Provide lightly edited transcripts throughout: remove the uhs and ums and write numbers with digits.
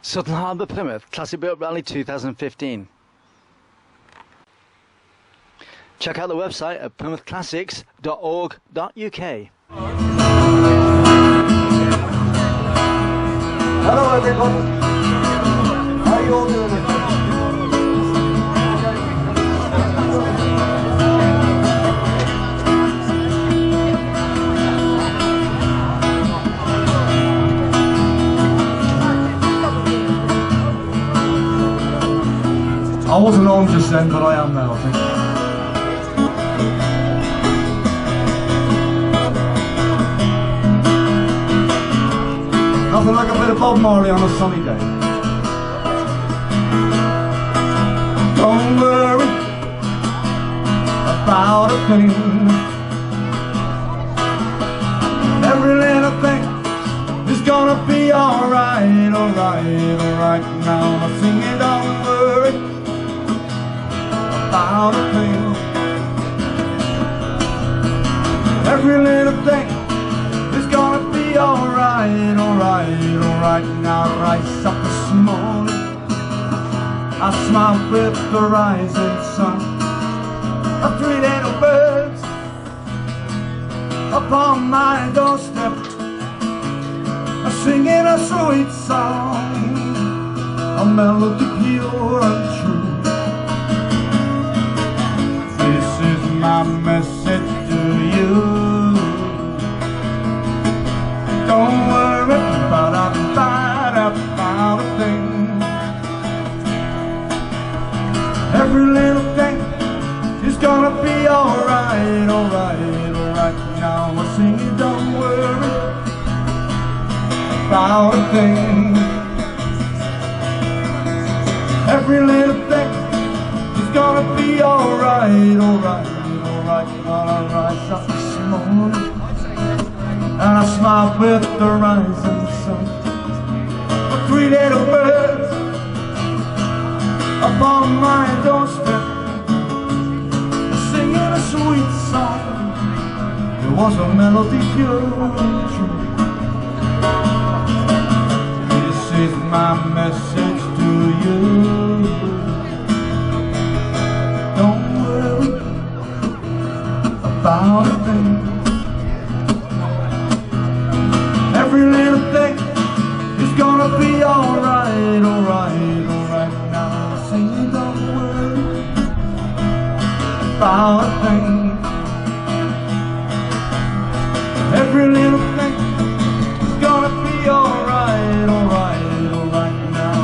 Sutton Harbour Plymouth Classic Boat Rally 2015. Check out the website at plymouthclassics.org.uk. Hello everybody, how are you all doing? I wasn't on just then, but I am now, I think. Nothing like a bit of Bob Marley on a sunny day. Don't worry about a thing. Every little thing is gonna be alright, alright, alright. Now I'm singing, don't worry about a thing. Every little thing is gonna be alright, alright, alright. Now I rise up this morning, I smile with the rising sun. The three little birds upon my doorstep are singing a sweet song, a melody pure and true. This is my message to you. Don't worry about a thing. Every little thing is gonna be alright, alright, alright. Now I sing it, don't worry about a thing. Every little thing is gonna be alright, alright, alright. While I rise up this morning and I smile with the rising sun. The three little birds upon my doorstep are singing a sweet song. There was a melody pure and true. This is my message to you. Don't worry about a thing. Every little thing is gonna be alright, alright, alright. Now I sing it, don't worry about a thing. Every little thing is gonna be alright, alright, alright now.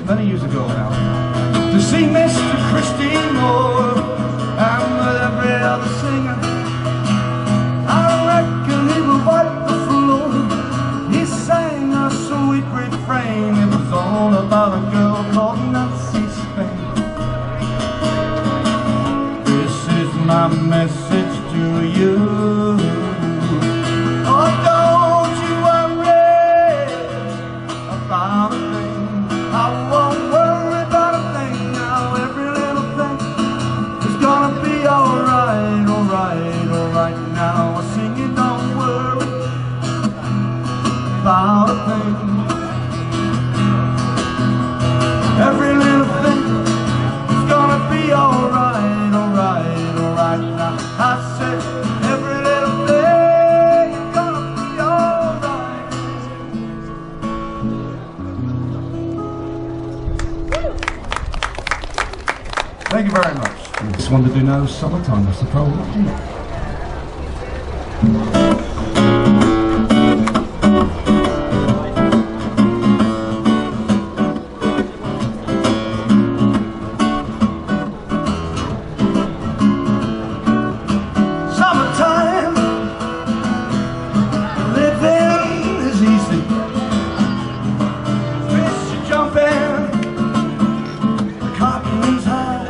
Many years ago now, to see Mr. Christine Moore, and with every other singer, I reckon he would wipe the floor. He sang a sweet refrain, it was all about a girl called Nancy Spain. This is my message to you. Oh, don't you worry about a thing. I won't worry about a thing now. Every little thing is gonna be alright, alright, alright. Now I sing it, don't worry about a thing. Every little thing is gonna be alright, alright, alright. Now I said every little thing is gonna be alright. Thank you very much. Just wanted to do now summertime, that's the problem. Summertime, living is easy. Fish are jumping, the cotton is high.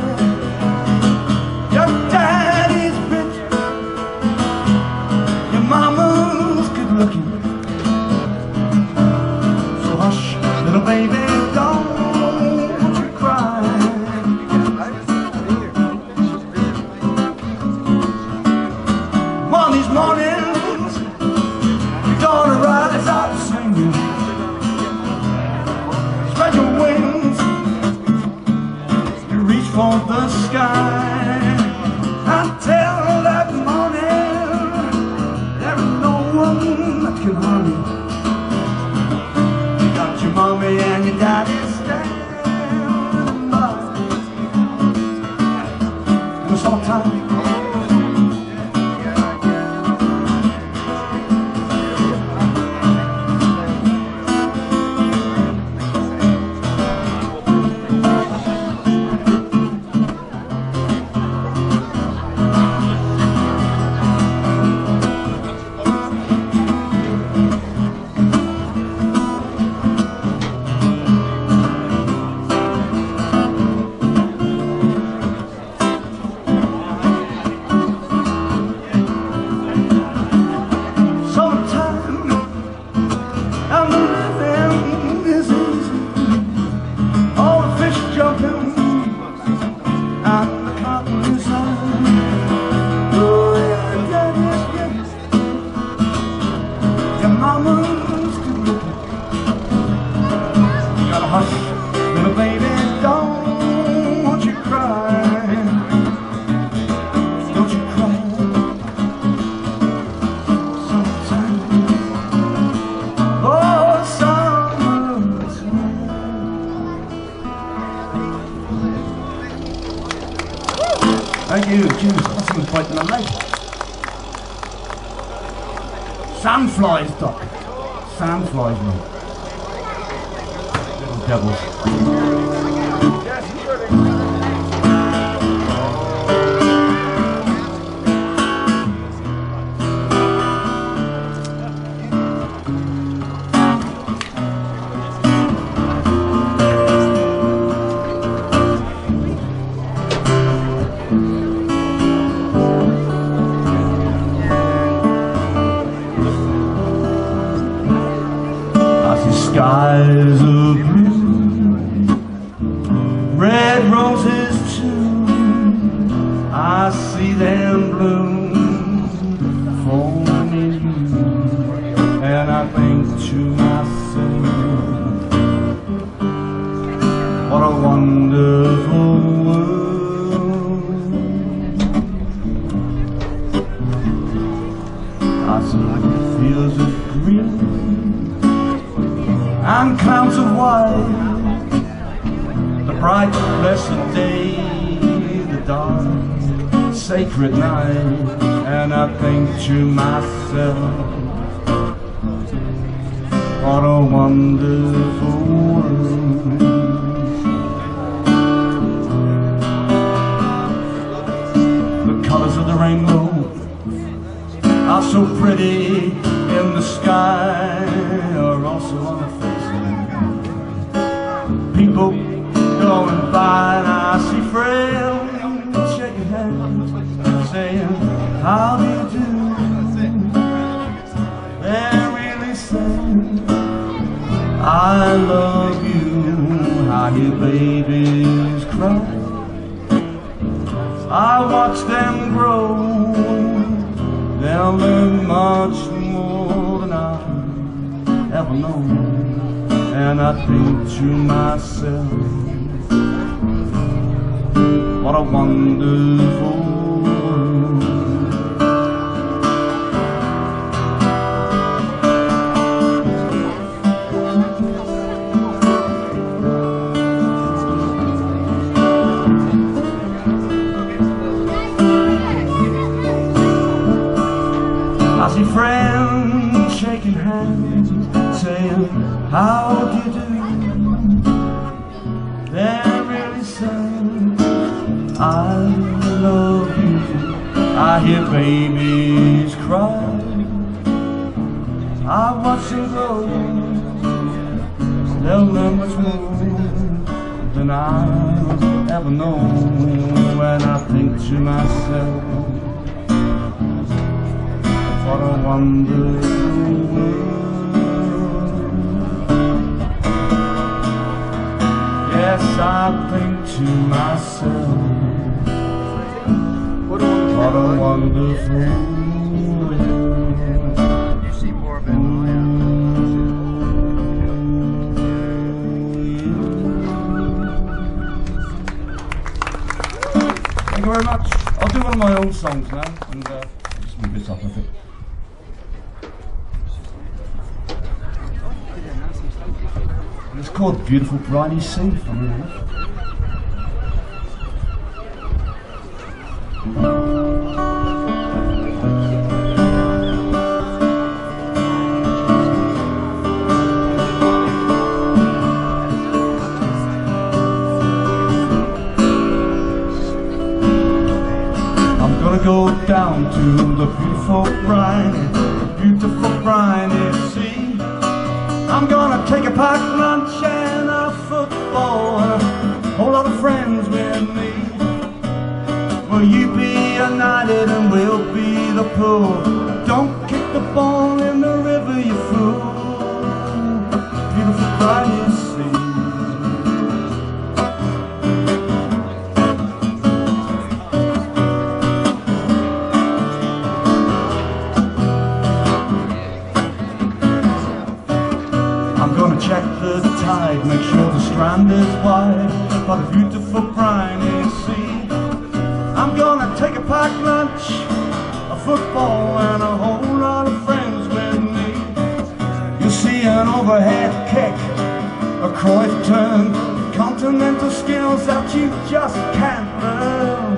for the sky. Until that morning, there is no one that can harm you. You got your mommy and your daddy standing by. In the summertime. Thank you. Jesus, that's been quite in the leg. Sandflies, Doc. Sandflies, man. Little devils. Skies of blue, red roses too, I see them bloom for me, and I think to myself, what a wonderful world. I see fields of green and clouds of white, the bright blessed day, the dark sacred night, and I think to myself, what a wonderful world. The colors of the rainbow are so pretty in the sky, are also on the face. People going by, and I see friends shaking hands, saying, how do you do? They're really saying, I love you. I hear babies cry, I watch them grow, they'll learn much more than I ever know. And I think to myself, what a wonderful world. I see friends shaking hands, saying, how do you do? They're really saying, I love you. I hear babies cry, I watch them grow, they'll learn much more than I've ever known. When I think to myself, what a wonderful world. Yes, I think to myself, what a wonderful world. You see more of it. you very much. I'll do one of my own songs now, and just move this up a bit. And it's called Beautiful Briny Sea, funnily enough. Go down to the beautiful briny sea. I'm gonna take a packed lunch and a football and a whole lot of friends with me. Will you be united and we'll be the pool? Don't kick the ball in the river, you fool. Beautiful briny sea. Check the tide, make sure the strand is wide by the beautiful briny sea. I'm gonna take a packed lunch, a football and a whole lot of friends with me. You'll see an overhead kick, a Cruyff turn, continental skills that you just can't learn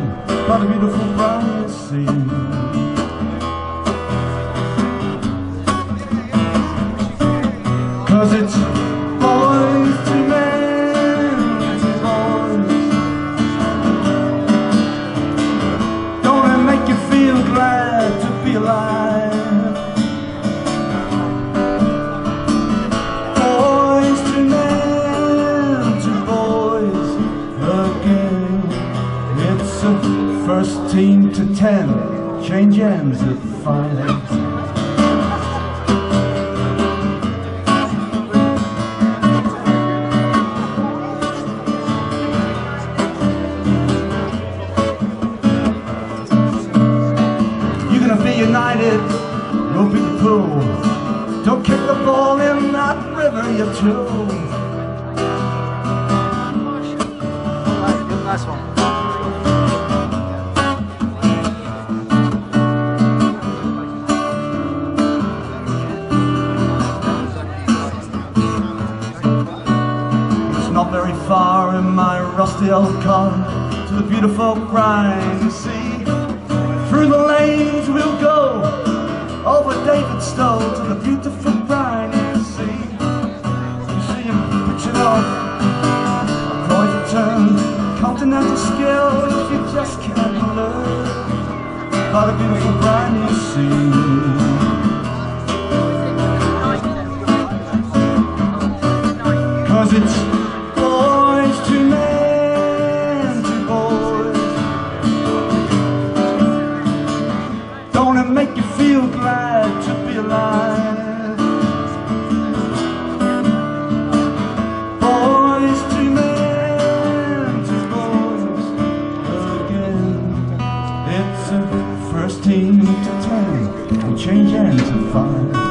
by the beautiful briny sea. Cause it's boys to men to boys. Don't it make you feel glad to be alive? Boys to men to boys again. It's a first team to 10, change ends at 5. United, we'll be the pool. Don't kick the ball in that river, you tool. Nice one. It's not very far in my rusty old car to the beautiful briny sea. Through the lanes we'll go, over Davidstow to the beautiful briny sea. You see him pitching off, a Cruyff turn, continental skills you just can't learn by the beautiful briny sea. Cause it's boys to men to boys. Don't it make you feel glad to be alive? Boys to men to boys again. It's a first team to 10, we change ends at 5.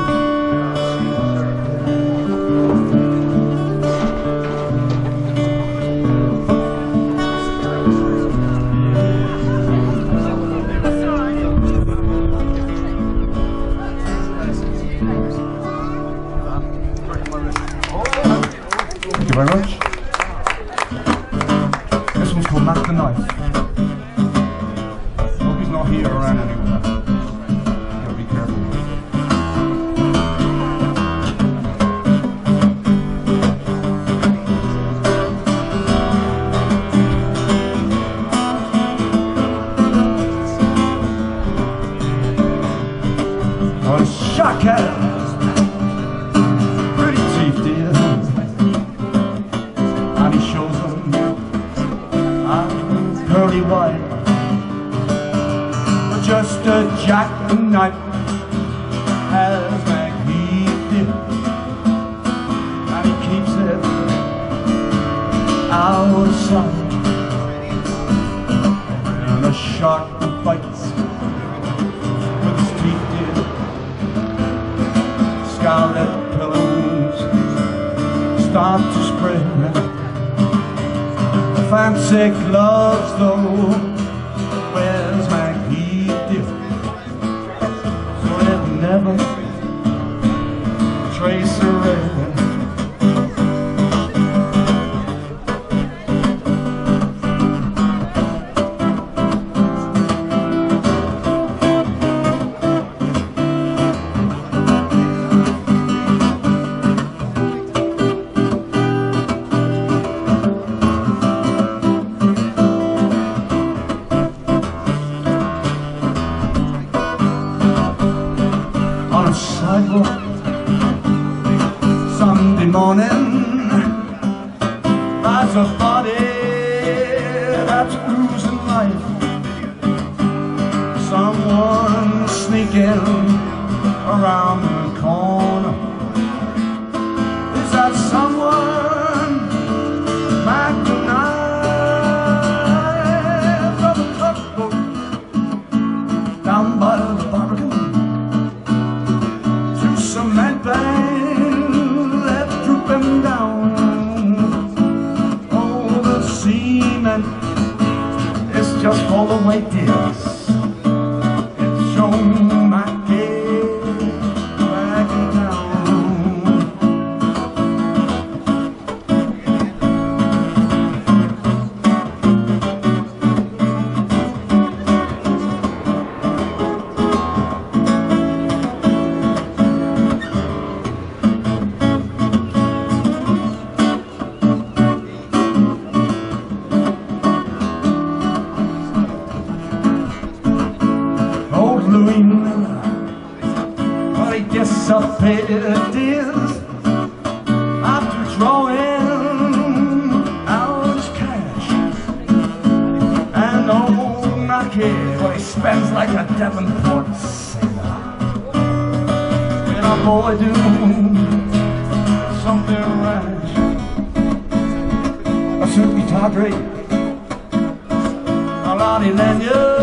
Thank you very much. This one's called Mac the Knife. Hope he's not here around anywhere. Gotta be careful. Oh, shotgun! Pretty teeth, dear. And he shows them I'm pearly white, but just a jackknife has McHeath in, and he keeps it out of sight. And a shark bites with his teeth, dear. Scarlet pillows start to spread. Fancy gloves though life. Someone sneaking around the corner. Is that someone might the knife of a tugboat down by the Barbican? Through cement bank left drooping down. Oh, the cement is just full of weight, dears. It's shown my head back in town. Well, he disappeared, dears, after drawing out his cash. And old Mackie, well, he spends like a Devonport sailor. When a boy do something rash, a Suki Tawdry, a Lonnie Lanyard,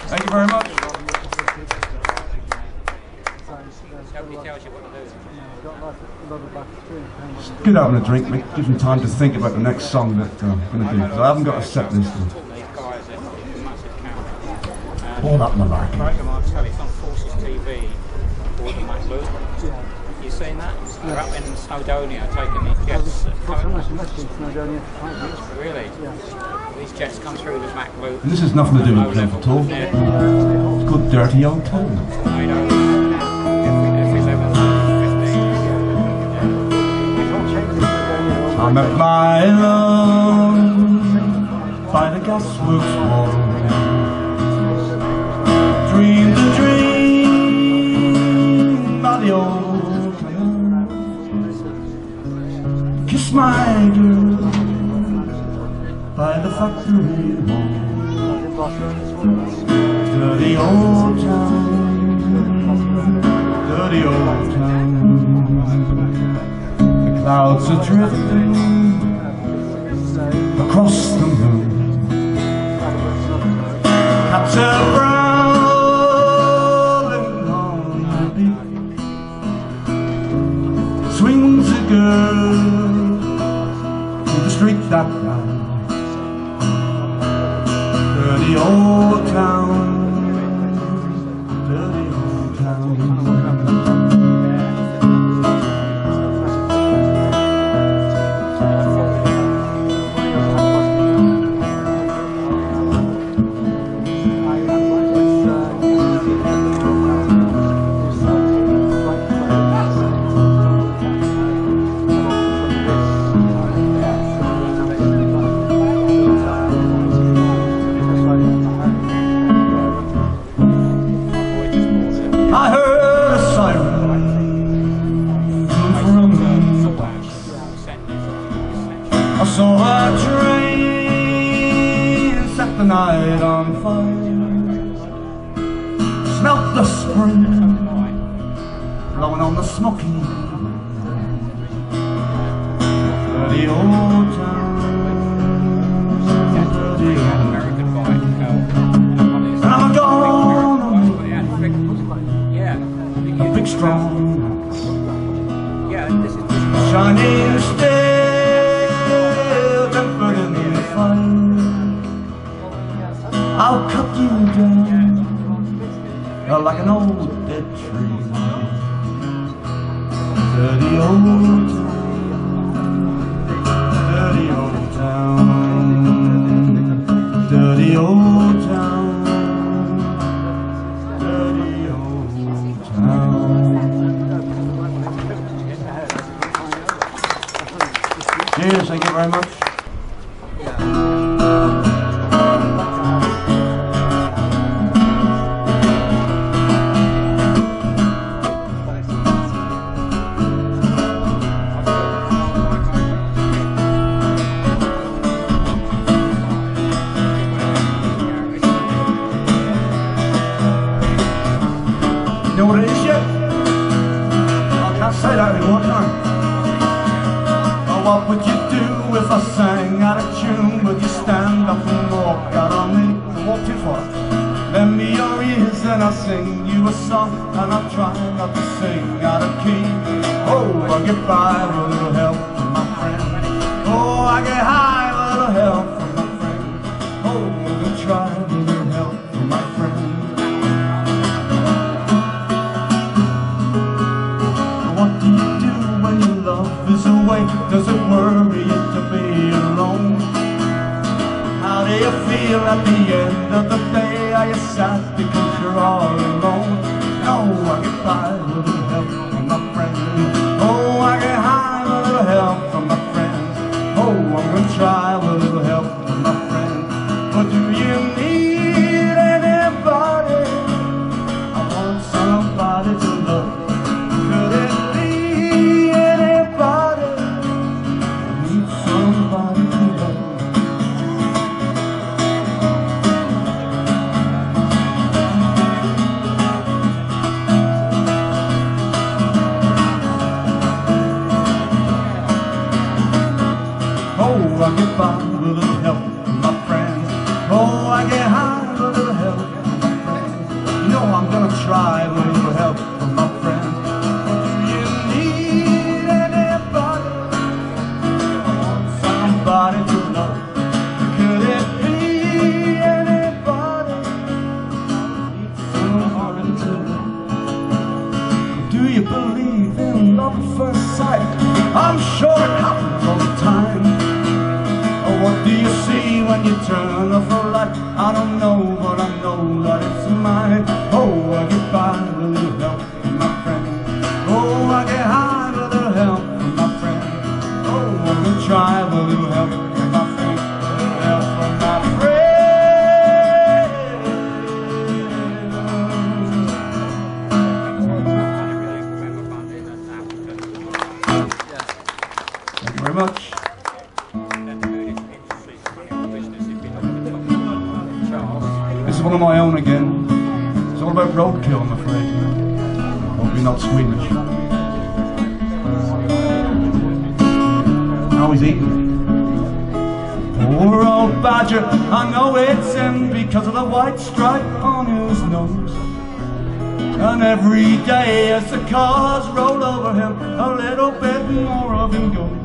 thank you very much. Get out and a drink, mate. Gives me time to think about the next song that I'm going to do, because I haven't got a set list. All that malarkey. It's on Forces TV. You seen that? They're up in Snowdonia taking these jets. Really? Yeah. These jets come through the back loop. And this has nothing to do with Plymouth at all. It's good dirty old town. I met my love by the gasworks wall. Dreamed a dream by the old canal. Kissed my girl by the factory wall. Dirty old town, dirty old town. The clouds are drifting across the moon. Caps are prowling on the beat. Swings a girl through the street that night. Dirty old town, dirty old town. I saw a train set the night on fire. Smelt the spring blowing on the smoky. Dirty old town, dirty old town. And I'm gonna make a big strong shining steel tempered in the fire. I'll cut you down like an old dead tree. Dirty old town, dirty old town, dirty old town, dirty old town. Cheers, thank you very much. You know what it is yet? I can't say that anymore, can I? What would you do if I sang out of tune? Would you stand up and walk out on me? Walk too far. Lend me your ears and I'll sing you a song, and I'll try not to sing out of key. Oh, I get by with a little help from my friend. Oh, I get high with a little help from my friend. Oh, I'm gonna try with a little help from my friend. What do you do when your love is away? Does it worry you to be alone? How do you feel at the end of the day? Are you sad because you're all alone? No, I get by with a little help from my friends. Oh, I get high with a little help from my friends. Oh, I'm gonna try with a little help from my friends. But do you need anybody? I want somebody to love. Could it be anybody? I need somebody to love. Oh, I get by with a little help from my friends. Oh, I get high with a little help from my friends. You know I'm gonna try with a little help from my friends. But do you need anybody? I want somebody to love. Could it be anybody? I need somebody to love. Do you believe in love at first sight? I'm sure it happens all the time. What do you see when you turn off a light? I don't know, but I know that it's mine. Oh, I get by with a little help from my friend. Oh, I get high with a little help from my friend. Oh, I'm gonna try with a little help from my friend. Help from my friend. Thank you very much. This is one of my own again. It's all about roadkill, I'm afraid. Hope you're not squeamish. Now he's eating. Poor old badger, I know it's him because of the white stripe on his nose. And every day as the cars roll over him, a little bit more of him goes.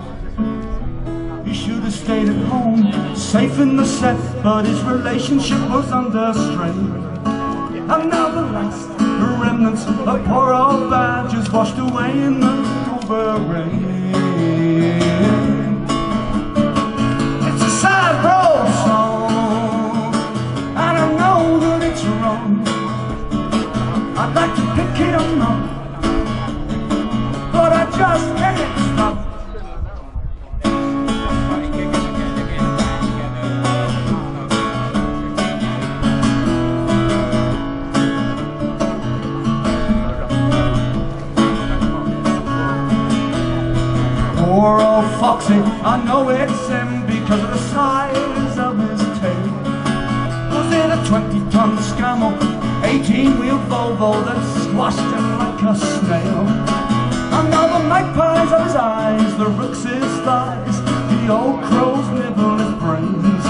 He should have stayed at home, safe in the set, but his relationship was under strain. And now the last remnants of poor old badgers washed away in the October rain. It's a sad road song, and I know that it's wrong. I'd like to pick him up, but I just can't stop. Poor old Foxy, I know it's him because of the size of his tail. Was in a 20-ton Scammer, 18-wheel Volvo that squashed him like a snail. And now the magpies of his eyes, the rooks his thighs, the old crows nibble his brains.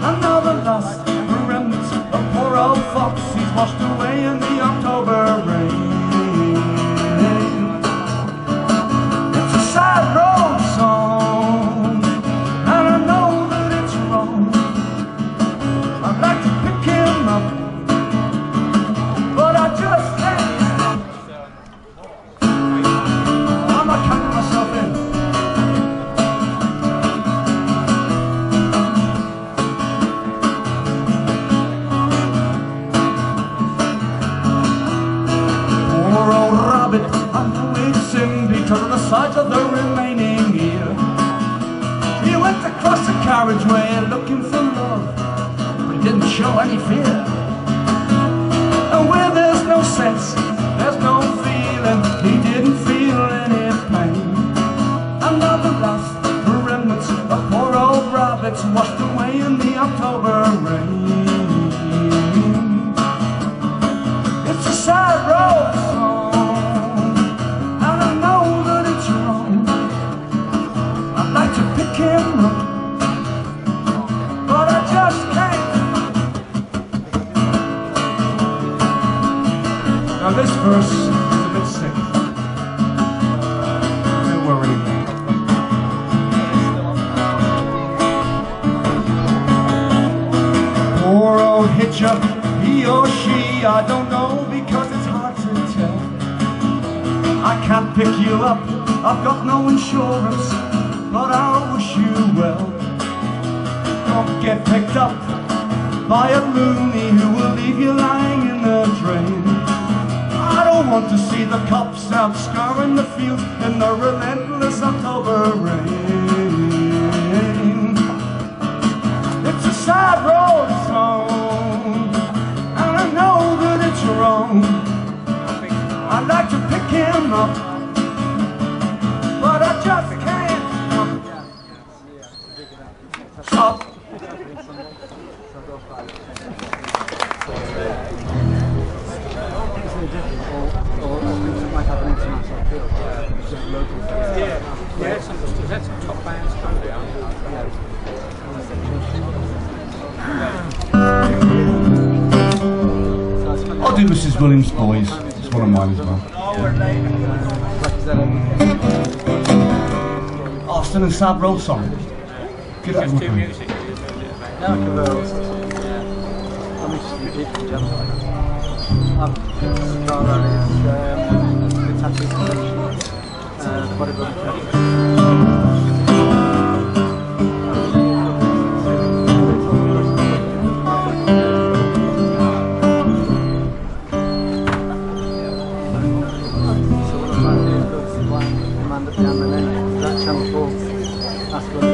And now the last remnants of poor old Foxy's washed away in the October rain. It's a sad road song, and I know that it's wrong. I'd like to pick him up, but I just can't stop. I'm not counting myself in. Poor old rabbit, I know it's him because of the size of the remaining ear. carriageway looking for love, but he didn't show any fear. And where there's no sense, there's no feeling, he didn't feel any pain. And now the last remnants of poor old rabbits washed away in the October rain. It's a sad road song, and I know that it's wrong. I'd like to pick him up, but I just can't. Now this verse is a bit sick. Don't worry about it. Poor old hitcher, he or she, I don't know because it's hard to tell. I can't pick you up, I've got no insurance, but I'll wish you well. Don't get picked up by a loony who will leave you lying in the drain. I don't want to see the cops out scouring the fields in the relentless October rain. It's a sad road song, and I know that it's wrong. I'd like to pick him up, but I just can't. Stop. Yeah, some top bands come down. I'll do Mrs. Williams' Boys. It's one of mine as well. Oh, still in sad road song. Get that Just do one. music.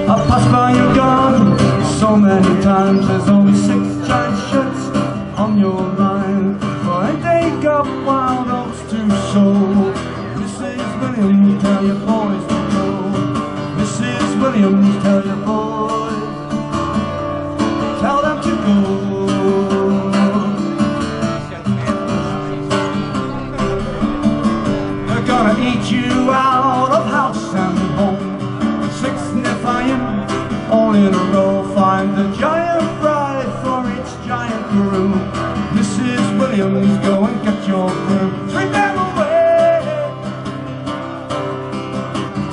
I've passed by your garden so many times. There's only 6 giant shirts on your line. For ain't they got wild oats to sow? Mrs. Williams, tell your boys to go. Mrs. Williams, tell your boys, tell them to go. They're gonna eat you out of house and home. 6 sniffing all in a row. Find the giant bride for each giant groom. Mrs. Williams, go and get your broom. Sweep them away.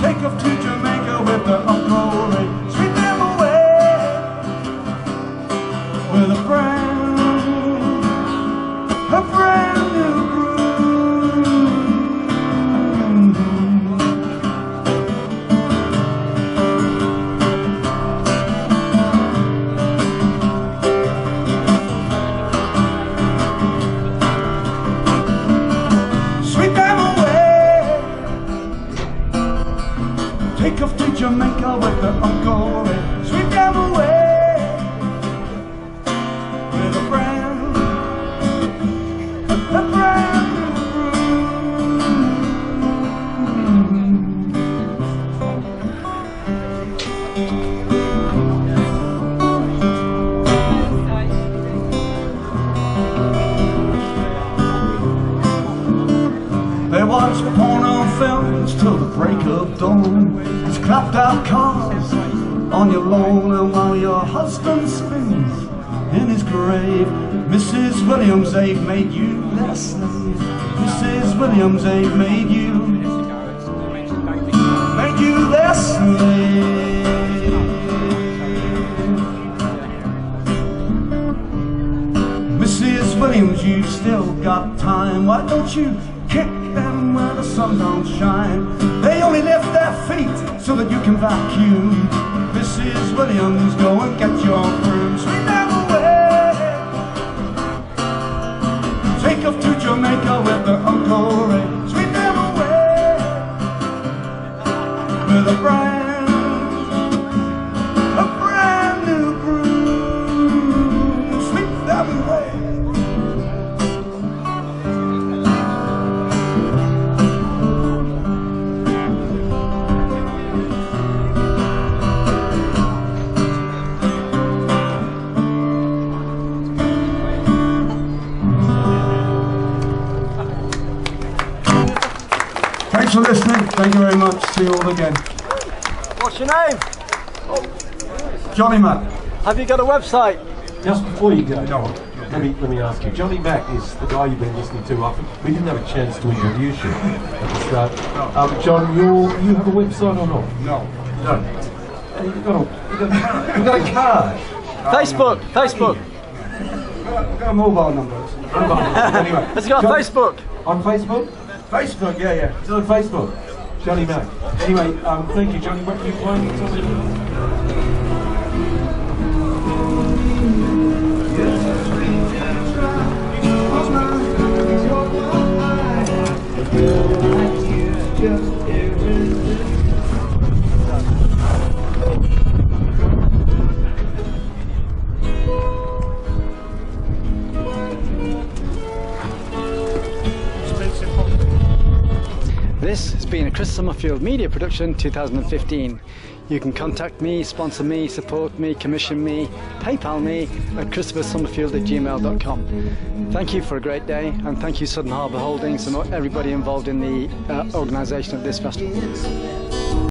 Take off to Jamaica with the Uncle Ray. Sweep them away with a brand new groom. Take off to Jamaica with the Uncle Ray. Sweep them away with a brand new They watch porno films till the break of dawn. It's clapped out cars on your lawn, and while your husband spins in his grave, Mrs. Williams, they've made you their slave. Mrs. Williams, they've made you their slave. Mrs. Williams, you've still got time. Why don't you kick them where the sun don't shine? They only lift their feet so that you can vacuum. Mrs. Williams, go and get your broom. Sweep them away. Take off to Jamaica with their Uncle Ray. Sweep them away with a brand Thank you very much. See you all again. What's your name? Johnny Mac. Have you got a website? Just before you go, No. let me ask you. Johnny Mac is the guy you've been listening to. We didn't have a chance to introduce you at the start. John, you have a website or not? No. You don't. You've got a card. Facebook. Facebook. I've got a mobile number. Anyway, Has he got a John- Facebook? On Facebook? Facebook, yeah. It's on Facebook. Johnny Mac. Anyway, thank you, Johnny. What are you playing? This has been a Chris Summerfield Media production 2015. You can contact me, sponsor me, support me, commission me, PayPal me at christopher.summerfield@gmail.com. Thank you for a great day, and thank you Sutton Harbour Holdings and everybody involved in the organisation of this festival.